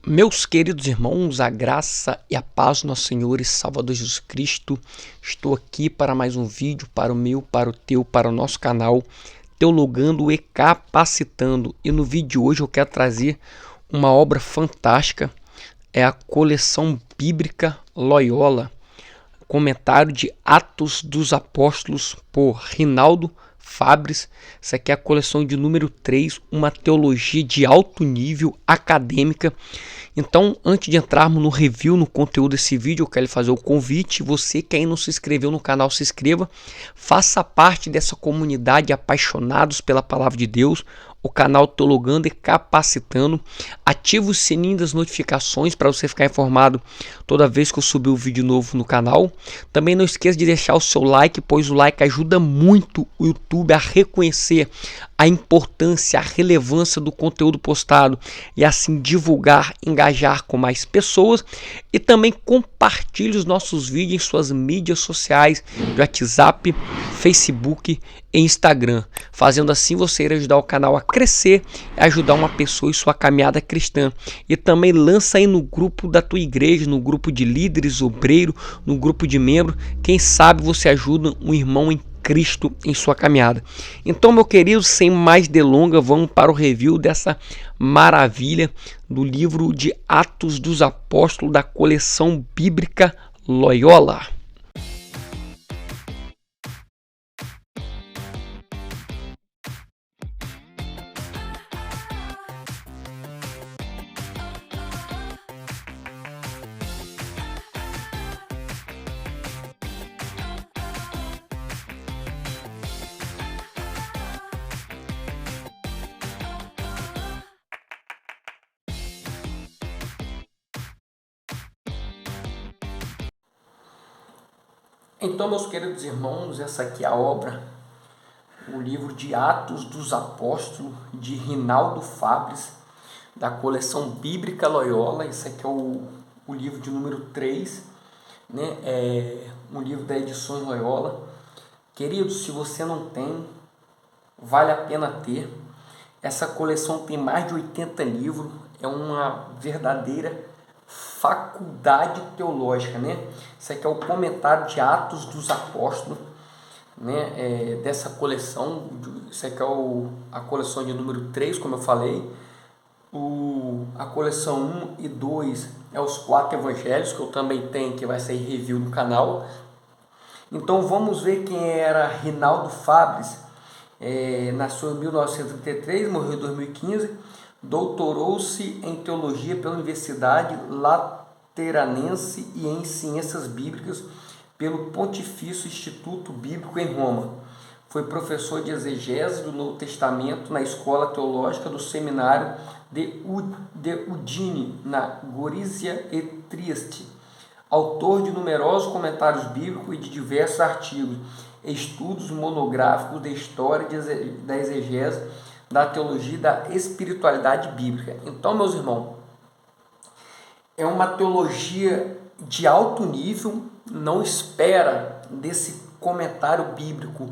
Meus queridos irmãos, a graça e a paz do nosso Senhor e Salvador Jesus Cristo, estou aqui para mais um vídeo, para o meu, para o teu, para o nosso canal, Teologando e Capacitando. E no vídeo de hoje eu quero trazer uma obra fantástica, é a coleção bíblica Loyola, comentário de Atos dos Apóstolos por Rinaldo Fabres. Essa aqui é a coleção de número 3, uma teologia de alto nível acadêmica. Então, antes de entrarmos no review, no conteúdo desse vídeo, eu quero fazer o convite. Você que ainda não se inscreveu no canal, se inscreva. Faça parte dessa comunidade apaixonados pela palavra de Deus, o canal Teologando e Capacitando. Ative o sininho das notificações para você ficar informado toda vez que eu subir um vídeo novo no canal. Também não esqueça de deixar o seu like, pois o like ajuda muito o YouTube a reconhecer a importância, a relevância do conteúdo postado e assim divulgar, engajar com mais pessoas. E também compartilhe os nossos vídeos em suas mídias sociais de WhatsApp, Facebook e Instagram. Fazendo assim você irá ajudar o canal a crescer e ajudar uma pessoa em sua caminhada cristã. E também lança aí no grupo da tua igreja, no grupo de líderes, obreiro, no grupo de membros. Quem sabe você ajuda um irmão em Cristo em sua caminhada. Então, meu querido, sem mais delongas, vamos para o review dessa maravilha do livro de Atos dos Apóstolos da coleção bíblica Loyola. Então, meus queridos irmãos, essa aqui é a obra, o livro de Atos dos Apóstolos, de Rinaldo Fabres, da coleção bíblica Loyola. Esse aqui é o livro de número 3, né? É um livro da edição Loyola. Queridos, se você não tem, vale a pena ter. Essa coleção tem mais de 80 livros, é uma verdadeira faculdade teológica, né? Isso aqui é o comentário de Atos dos Apóstolos, né? Dessa coleção. Isso aqui é a coleção de número 3, como eu falei. A coleção 1 e 2 é os 4 evangelhos, que eu também tenho, que vai sair review no canal. Então vamos ver quem era Rinaldo Fabres. Nasceu em 1933, morreu em 2015. Doutorou-se em teologia pela Universidade Lateranense e em ciências bíblicas pelo Pontifício Instituto Bíblico em Roma. Foi professor de exegese do Novo Testamento na Escola Teológica do Seminário de Udine, na Gorizia e Trieste. Autor de numerosos comentários bíblicos e de diversos artigos, estudos monográficos da história da exegese, da teologia e da espiritualidade bíblica. Então, meus irmãos, é uma teologia de alto nível. Não espera desse comentário bíblico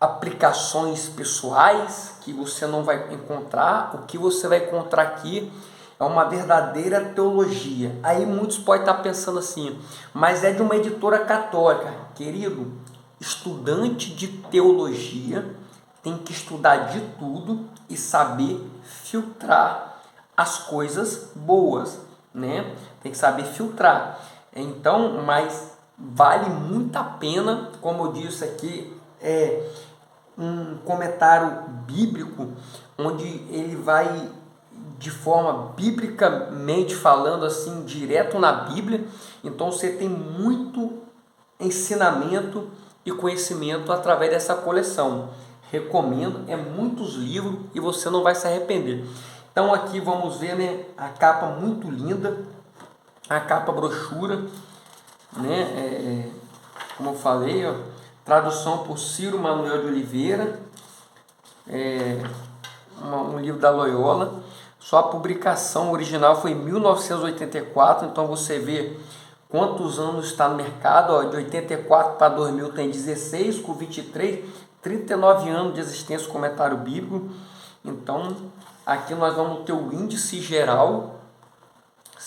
aplicações pessoais que você não vai encontrar. O que você vai encontrar aqui é uma verdadeira teologia. Aí muitos podem estar pensando assim, mas é de uma editora católica. Querido, estudante de teologia tem que estudar de tudo e saber filtrar as coisas boas, né? Tem que saber filtrar. Então, mas vale muito a pena, como eu disse aqui, é um comentário bíblico onde ele vai de forma biblicamente falando assim, direto na Bíblia. Então você tem muito ensinamento e conhecimento através dessa coleção. Recomendo, é muitos livros e você não vai se arrepender. Então aqui vamos ver, né, a capa muito linda, a capa brochura, né, como eu falei, ó, tradução por Ciro Manuel de Oliveira, um livro da Loyola. Sua publicação original foi em 1984, então você vê quantos anos está no mercado, ó, de 84 para 2000 tem 16, com 23, 39 anos de existência do comentário bíblico. Então, aqui nós vamos ter o índice geral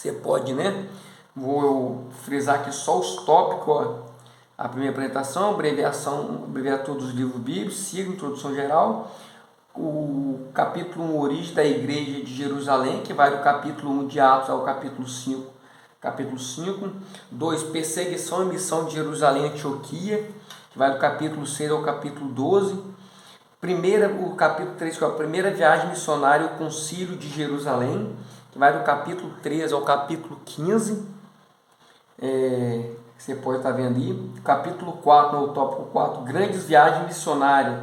Você pode, né? Vou frisar aqui só os tópicos, ó. A primeira apresentação, abreviatura dos livros bíblicos, sigla, introdução geral. O capítulo 1, origem da igreja de Jerusalém, que vai do capítulo 1 de Atos ao capítulo 5. Capítulo 5. 2, perseguição e missão de Jerusalém e Antioquia, que vai do capítulo 6 ao capítulo 12. O capítulo 3, que é a primeira viagem missionária, o concílio de Jerusalém, que vai do capítulo 13 ao capítulo 15. Você pode estar vendo aí. Capítulo 4, no tópico 4, grandes viagens missionárias.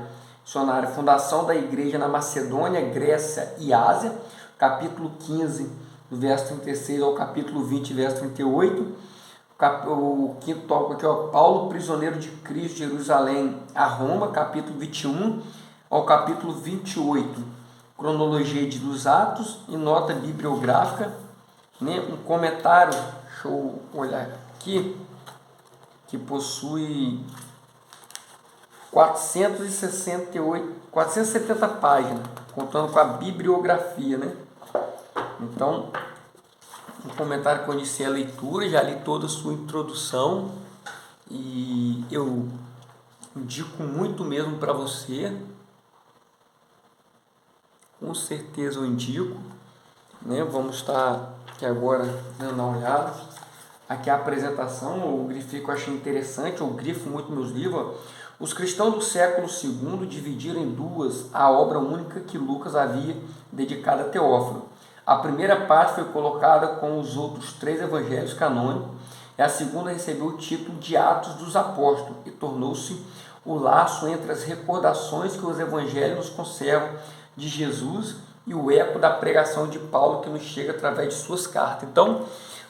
Fundação da igreja na Macedônia, Grécia e Ásia. Capítulo 15, do verso 36 ao capítulo 20, verso 38. O quinto tópico aqui, ó, Paulo, prisioneiro de Cristo, Jerusalém a Roma, capítulo 21 ao capítulo 28. Cronologia dos Atos e nota bibliográfica, né? Um comentário, deixa eu olhar aqui, que possui 470 páginas, contando com a bibliografia, né? Então, um comentário que eu iniciei a leitura, já li toda a sua introdução e eu indico muito mesmo para você. Com certeza eu indico, né? Vamos estar aqui agora dando uma olhada. Aqui a apresentação, eu grifei que eu achei interessante, eu grifo muito meus livros. Ó. Os cristãos do século II dividiram em duas a obra única que Lucas havia dedicado a Teófilo. A primeira parte foi colocada com os outros 3 evangelhos canônicos, e a segunda recebeu o título de Atos dos Apóstolos e tornou-se o laço entre as recordações que os evangelhos nos conservam de Jesus e o eco da pregação de Paulo que nos chega através de suas cartas. Então,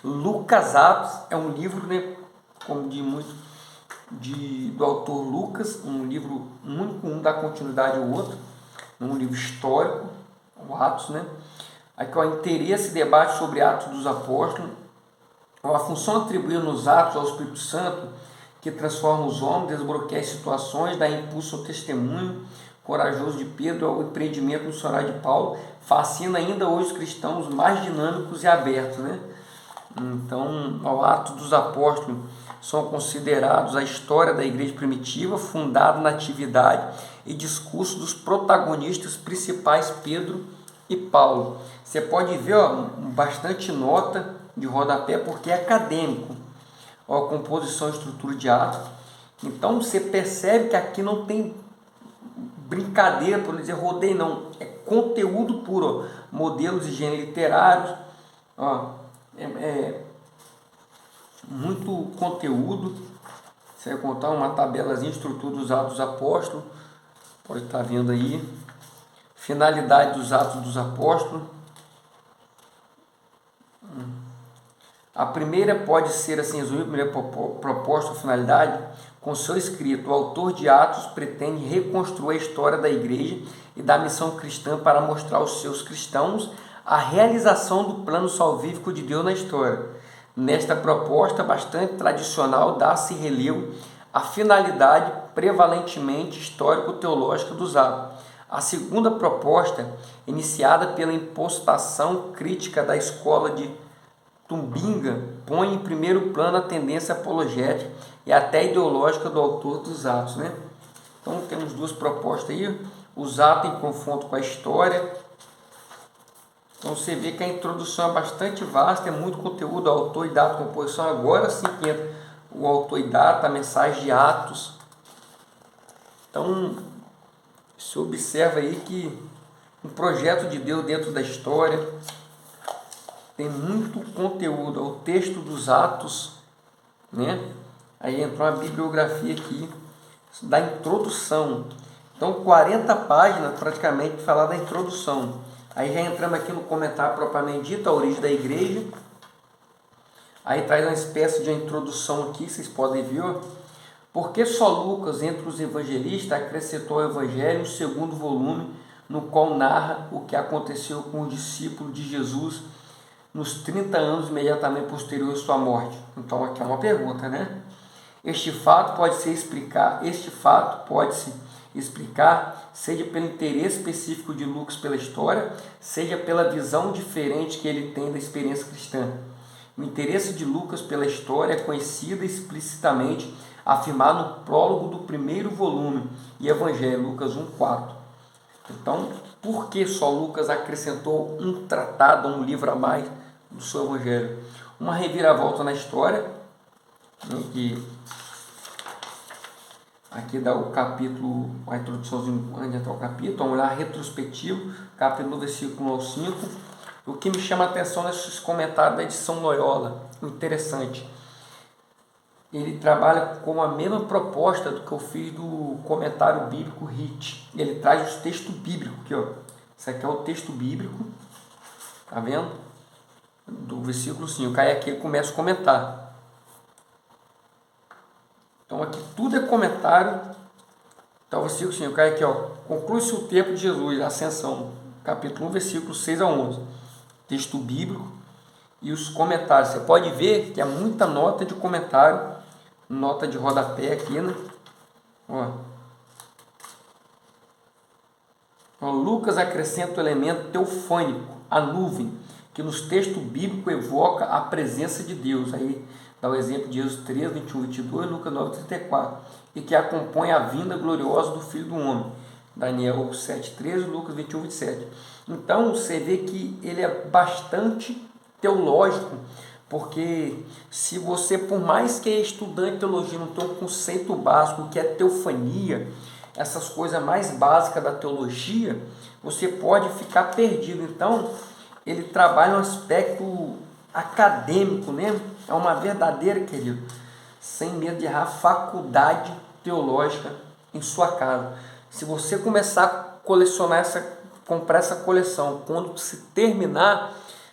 Lucas Atos é um livro, né, como diz muito, do autor Lucas, um livro único, um dá continuidade ao outro, um livro histórico, o Atos, né? Aqui, ó, interesse e debate sobre Atos dos Apóstolos, a função atribuída nos Atos ao Espírito Santo, que transforma os homens, desbloqueia as situações, dá impulso ao testemunho corajoso de Pedro, ao empreendimento missionário de Paulo, fascina ainda hoje os cristãos mais dinâmicos e abertos, né? Então, ao Atos dos Apóstolos são considerados a história da igreja primitiva, fundada na atividade e discurso dos protagonistas principais, Pedro e Paulo. Você pode ver, ó, bastante nota de rodapé, porque é acadêmico, ó, a composição e estrutura de Atos. Então, você percebe que aqui não tem brincadeira, por não dizer rodeio, não. É conteúdo puro, ó. Modelos de gênero literários, ó. Muito conteúdo. Você vai contar uma tabelazinha, estrutura dos Atos dos Apóstolos, pode estar vendo aí. Finalidade dos Atos dos Apóstolos. A primeira pode ser assim resumida, a primeira proposta ou finalidade, com seu escrito, o autor de Atos pretende reconstruir a história da igreja e da missão cristã para mostrar aos seus cristãos a realização do plano salvífico de Deus na história. Nesta proposta bastante tradicional, dá-se relevo à finalidade prevalentemente histórico-teológica dos Atos. A segunda proposta, iniciada pela impostação crítica da escola de Tubinga, põe em primeiro plano a tendência apologética e até ideológica do autor dos Atos, né? Então temos duas propostas aí, os Atos em confronto com a história. Então você vê que a introdução é bastante vasta, é muito conteúdo, autor e data, composição. Agora sim que entra o autor e data, a mensagem de Atos. Então você observa aí que um projeto de Deus dentro da história, tem muito conteúdo, o texto dos Atos, né? Aí entrou uma bibliografia aqui da introdução. Então 40 páginas praticamente para falar da introdução. Aí já entramos aqui no comentário propriamente dito, a origem da igreja. Aí traz uma espécie de introdução aqui, vocês podem ver, ó. Por que só Lucas, entre os evangelistas, acrescentou ao Evangelho o segundo volume, no qual narra o que aconteceu com os discípulos de Jesus nos 30 anos imediatamente posterior à sua morte? Então aqui é uma pergunta, né? Este fato pode-se explicar seja pelo interesse específico de Lucas pela história, seja pela visão diferente que ele tem da experiência cristã. O interesse de Lucas pela história é conhecido explicitamente afirmado no prólogo do primeiro volume e Evangelho, Lucas 1:4. Então, por que só Lucas acrescentou um tratado, um livro a mais do seu Evangelho? Uma reviravolta na história, né, que aqui dá o capítulo, a introduçãozinha antes de entrar o capítulo, vamos olhar retrospectivo, capítulo versículo 1 ao 5. O que me chama a atenção nesses comentários da edição Loyola, interessante, ele trabalha com a mesma proposta do que eu fiz do comentário bíblico HIT. Ele traz os textos bíblicos aqui, ó. Isso aqui é o texto bíblico, tá vendo? Do versículo 5. Aí aqui ele começa a comentar. Então aqui tudo é comentário. Então o versículo 5, cai aqui, ó. Conclui-se o tempo de Jesus, a ascensão. Capítulo 1, versículo 6 a 11. Texto bíblico e os comentários. Você pode ver que há muita nota de comentário, nota de rodapé aqui, né? Ó. Lucas acrescenta o elemento teofânico, a nuvem, que nos textos bíblicos evoca a presença de Deus. Aí dá o exemplo de Êxodo 3, 21, 22, Lucas 9, 34. E que acompanha a vinda gloriosa do Filho do Homem. Daniel 7, 13, Lucas 21, 27. Então você vê que ele é bastante teológico, porque se você, por mais que é estudante de teologia, não tem um conceito básico que é teofania, essas coisas mais básicas da teologia, você pode ficar perdido. Então, ele trabalha um aspecto acadêmico, né? É uma verdadeira, querido, sem medo de errar, faculdade teológica em sua casa. Se você começar a colecionar comprar essa coleção, quando se terminar,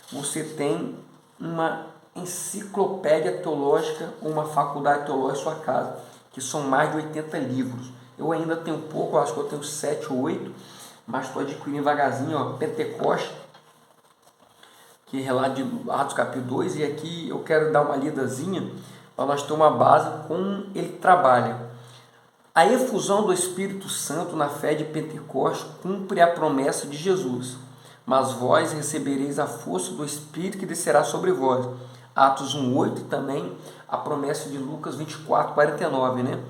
você tem uma enciclopédia teológica ou uma faculdade teológica em sua casa, que são mais de 80 livros. Eu ainda tenho pouco, eu acho que eu tenho 7 ou 8, mas estou adquirindo devagarzinho, ó, Pentecoste, que relata de Atos capítulo 2, e aqui eu quero dar uma lidazinha para nós ter uma base como ele trabalha. A efusão do Espírito Santo na fé de Pentecostes cumpre a promessa de Jesus. Mas vós recebereis a força do Espírito que descerá sobre vós. Atos 1:8 também a promessa de Lucas 24:49, né?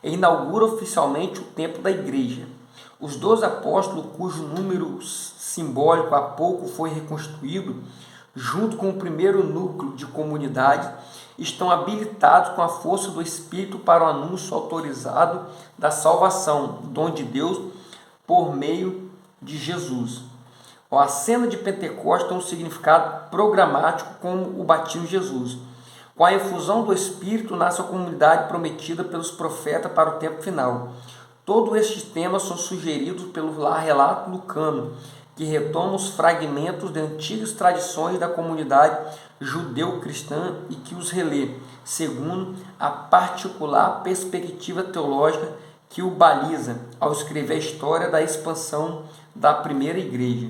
E inaugura oficialmente o tempo da igreja. Os 12 apóstolos, cujo número simbólico há pouco foi reconstruído, junto com o primeiro núcleo de comunidade, estão habilitados com a força do Espírito para o anúncio autorizado da salvação, dom de Deus, por meio de Jesus. A cena de Pentecostes tem um significado programático como o batismo de Jesus. Com a efusão do Espírito nasce a comunidade prometida pelos profetas para o tempo final. Todos estes temas são sugeridos pelo relato lucano, que retoma os fragmentos de antigas tradições da comunidade judeu-cristã e que os relê, segundo a particular perspectiva teológica que o baliza ao escrever a história da expansão da primeira igreja.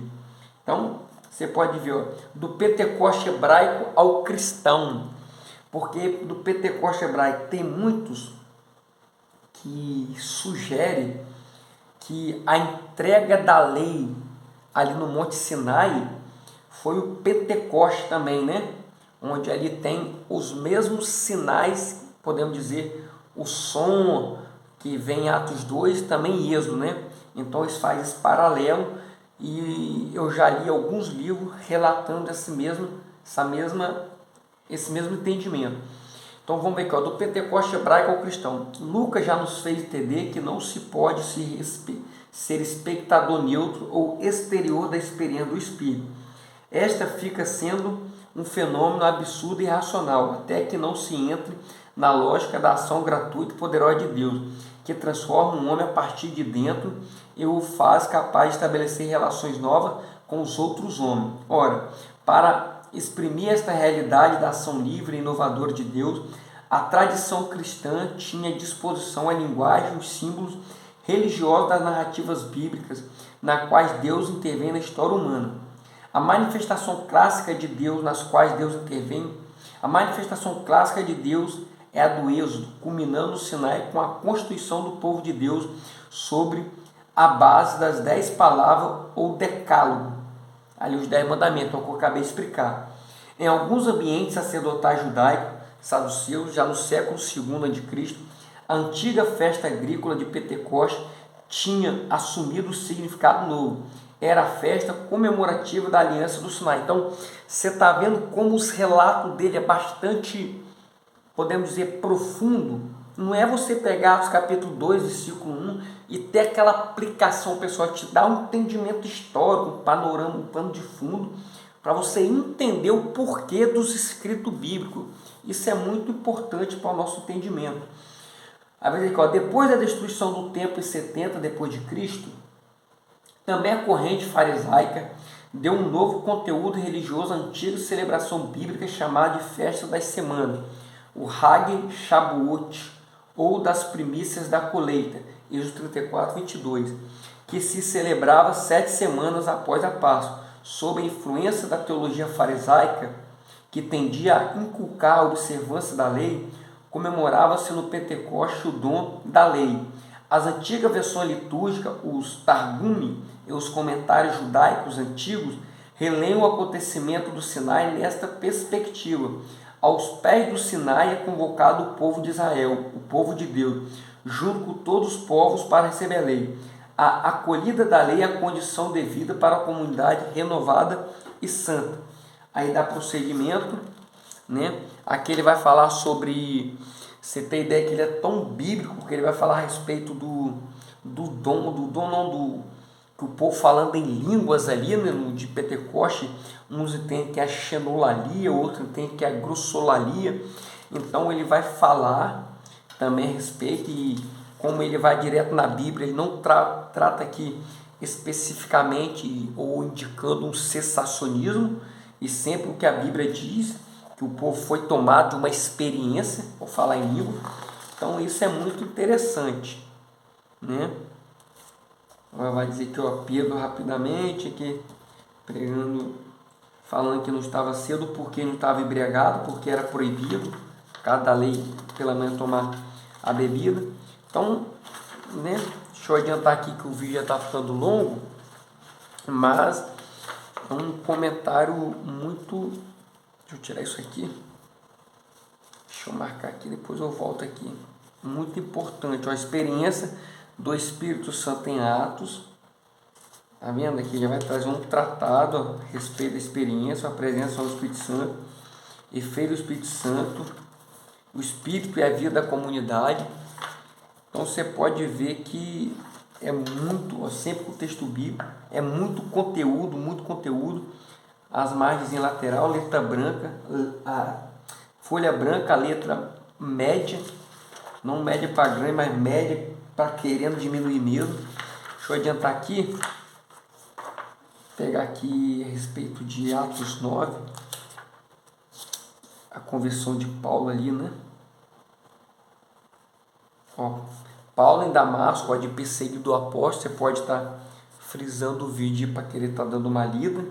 Então, você pode ver, ó, do Pentecoste hebraico ao cristão, porque do Pentecoste hebraico tem muitos que sugerem que a entrega da lei ali no Monte Sinai foi o Pentecoste também, né? Onde ali tem os mesmos sinais, podemos dizer, o som que vem em Atos 2, também em Êxodo, né? Então eles fazem esse paralelo e eu já li alguns livros relatando esse mesmo entendimento. Então vamos ver aqui, ó, do Pentecoste hebraico ao cristão. Lucas já nos fez entender que não se pode ser espectador neutro ou exterior da experiência do Espírito. Esta fica sendo um fenômeno absurdo e irracional, até que não se entre na lógica da ação gratuita e poderosa de Deus, que transforma um homem a partir de dentro e o faz capaz de estabelecer relações novas com os outros homens. Ora, para exprimir esta realidade da ação livre e inovadora de Deus, a tradição cristã tinha à disposição a linguagem e os símbolos religiosos das narrativas bíblicas, na quais Deus intervém na história humana. A manifestação clássica de Deus nas quais Deus intervém, a manifestação clássica de Deus é a do Êxodo, culminando no Sinai com a constituição do povo de Deus sobre a base das 10 palavras ou decálogo, ali os 10 mandamentos, é o que eu acabei de explicar. Em alguns ambientes sacerdotais judaicos, saduceus, já no século II a.C., a antiga festa agrícola de Pentecostes tinha assumido um significado novo. Era a festa comemorativa da Aliança do Sinai. Então, você está vendo como os relatos dele é bastante, podemos dizer, profundo. Não é você pegar os capítulo 2, versículo 1 e ter aquela aplicação, pessoal, te dá um entendimento histórico, um panorama, um pano de fundo, para você entender o porquê dos escritos bíblicos. Isso é muito importante para o nosso entendimento. Depois da destruição do templo em 70 depois de Cristo, também a corrente farisaica deu um novo conteúdo religioso à antiga celebração bíblica chamada de Festa das Semanas, o Hag Shabuot, ou das primícias da colheita, Êxodo 34, 22, que se celebrava 7 semanas após a Páscoa, sob a influência da teologia farisaica, que tendia a inculcar a observância da lei. Comemorava-se no Pentecoste o dom da lei. As antigas versões litúrgicas, os Targumi e os comentários judaicos antigos, releem o acontecimento do Sinai nesta perspectiva. Aos pés do Sinai é convocado o povo de Israel, o povo de Deus, junto com todos os povos para receber a lei. A acolhida da lei é a condição devida para a comunidade renovada e santa. Aí dá prosseguimento, né? Aqui ele vai falar sobre, você tem ideia que ele é tão bíblico, que ele vai falar a respeito do dom, que o povo falando em línguas ali, né, no de Pentecoste, uns entendem que é a xenolalia, outros entendem que é a grossolalia. Então ele vai falar também a respeito, e como ele vai direto na Bíblia, ele não trata aqui especificamente ou indicando um cessacionismo, e sempre o que a Bíblia diz, que o povo foi tomado de uma experiência, vou falar em língua. Então isso é muito interessante, né? Vai dizer que eu Pedro rapidamente aqui pregando, falando que não estava cedo porque não estava embriagado, porque era proibido, cada lei pela manhã tomar a bebida. Então, né? Deixa eu adiantar aqui que o vídeo já está ficando longo, mas é um comentário muito. Deixa eu tirar isso aqui. Deixa eu marcar aqui, depois eu volto aqui. Muito importante, a experiência do Espírito Santo em Atos. Tá vendo aqui? Já vai trazer um tratado a respeito da experiência, a presença do Espírito Santo, efeito do Espírito Santo, o Espírito e a vida da comunidade. Então você pode ver que é muito, sempre com o texto bíblico, é muito conteúdo. As margens em lateral, letra branca, a folha branca, a letra média, não média para grande, mas média para querendo diminuir mesmo. Deixa eu adiantar aqui, pegar aqui a respeito de Atos 9, a conversão de Paulo ali, né? Paulo em Damasco, de perseguido do apóstolo, você pode estar frisando o vídeo para querer estar dando uma lida,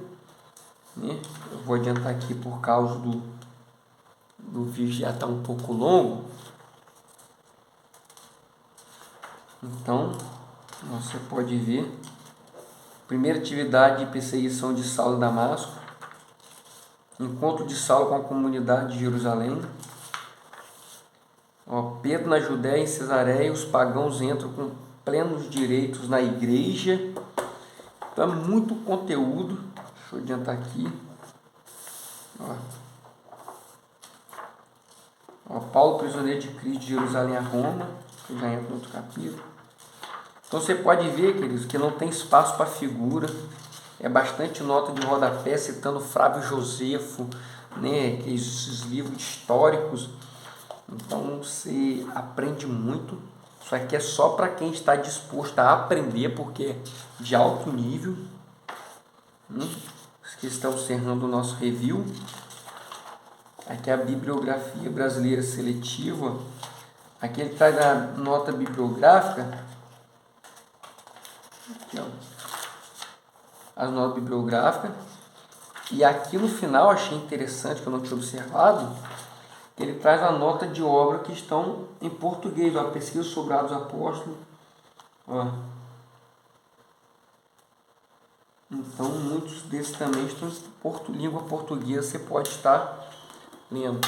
né? Eu vou adiantar aqui por causa do vídeo já está um pouco longo. Então, você pode ver, primeira atividade de perseguição de Saulo em Damasco, encontro de Saulo com a comunidade de Jerusalém. Pedro na Judéia, em Cesareia, os pagãos entram com plenos direitos na igreja. Então é muito conteúdo. Deixa eu adiantar aqui. Paulo, prisioneiro de Cristo, de Jerusalém a Roma, que já entra no outro capítulo. Então você pode ver, queridos, que não tem espaço para figura. É bastante nota de rodapé, citando Flávio Josefo, né, esses livros históricos. Então você aprende muito. Isso aqui é só para quem está disposto a aprender, porque é de alto nível. Os que estão encerrando o nosso review. Aqui é a bibliografia brasileira seletiva. Aqui ele traz a nota bibliográfica. Aqui, as notas bibliográficas. E aqui no final, achei interessante, que eu não tinha observado, que ele traz a nota de obra que estão em português. A pesquisa sobre Atos Apóstolos. Então, muitos desses também estão em língua portuguesa, você pode estar lendo.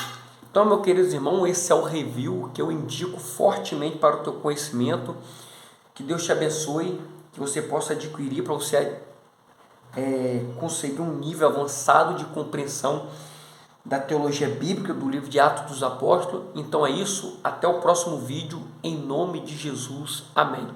Então, meus queridos irmãos, esse é o review que eu indico fortemente para o teu conhecimento. Que Deus te abençoe, que você possa adquirir para você conseguir um nível avançado de compreensão da teologia bíblica, do livro de Atos dos Apóstolos. Então é isso, até o próximo vídeo, em nome de Jesus, amém.